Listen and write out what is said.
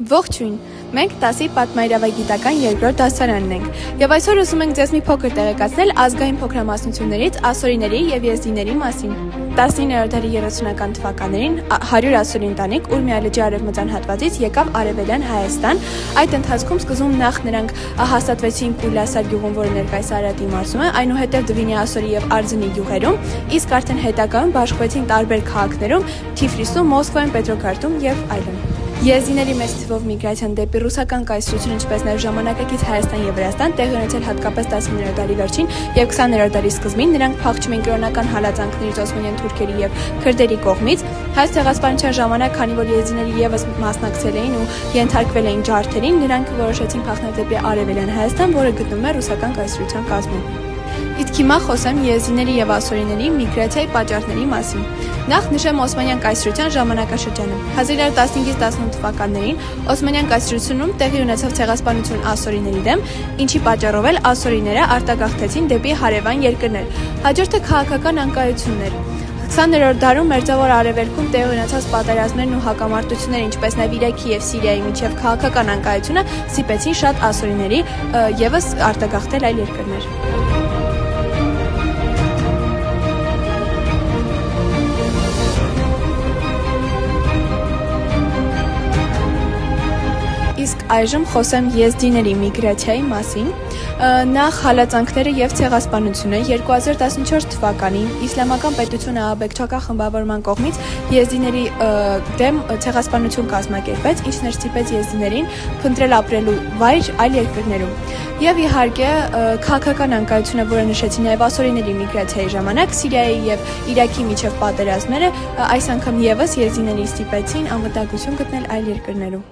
Ողջույն, մենք 10-ի պատմաիրավագիտական երկրորդ դասարանն ենք և այսօր ուզում ենք ձեզ մի փոքր տեղեկացնել ազգային փոքրամասնություններից ասորիների և եզդիների մասին։ 19-րդ դարի 30-ական թվականներին 100 ասորի ընտանիք Ուրմիա լճի արևմտյան հատվածից եկավ Արևելյան Հայաստան, այդ ընթացքում սկզբում նախ նրանք հաստատվեցին Կուլասար գյուղում, որը ներկայիս Արարատի մարզում է, այնուհետև Դվինի ասորի և Արձնի գյուղերում, իսկ արդեն հետագայում բաշխվեցին տարբեր քաղաքներում՝ Թիֆլիսում, Մոսկվայում, Պետրոգրադում և այլն։ Եզդիների մեծ թվով միգրացիան դեպի ռուսական կայսրություն, ինչպես նաև ժամանակակից Հայաստան և Վրաստան տեղի ունեցել հատկապես 19-րդ դարի վերջին և 20-րդ դարի սկզբին, նրանք փախչում էին կրոնական հալածանքներից օսմանյան թուրքերի և քրդերի կողմից։ Հայոց ցեղասպանության ժամանակ, քանի որ եզդիները ևս մասնակցել էին ու ենթարկվել էին ջարդերին, նրանք որոշեցին փախնել դեպի Արևելյան Հայաստան, որը գտնվում է ռուսական կայսրության կազմում։ Իսկ հիմա խոսեմ եզդիների և ասորիների միգրացիայի պատճառների մասին։ Նախ նշեմ Օսմանյան կայսրության ժամանակաշրջանը։ 1915-18 թվականներին Օսմանյան կայսրությունում տեղի ունեցավ ցեղասպանություն ասորիների դեմ, ինչի պատճառով էլ ասորիները արտագաղթեցին դեպի հարևան երկրներ։ Հաջորդը քաղաքական անկայություններ։ 20-րդ դարում Մերձավոր Արևելքում տեղի ունեցած պատերազմներն ու հակամարտությունները, ինչպես նաև Իրաքի և Սիրիայի միջև քաղաքական անկայությունը ստիպեցին շատ ասորիների ևս արտագաղթել այլ երկրներ։ Իսկ այժմ խոսեմ եզդիների միգրացիայի մասին։ Նախ հալածանքները և ցեղասպանությունը 2014 թվականին Իսլամական պետությունը ահաբեկչական խմբավորման կողմից եզդիների դեմ ցեղասպանություն կազմակերպեց, ինչն էր ստիպեց եզդիներին փնտրել ապրելու վայր այլ երկրներում։ Եվ իհարկե քաղաքական անկայությունը, որը նշեցի նաև ասորիների միգրացիայի ժամանակ, Սիրիայի և Իրաքի միջև պատերազմները այս անգամ ևս եզդիների ստիպեցին անվտանգություն գտնել այլ երկրներում։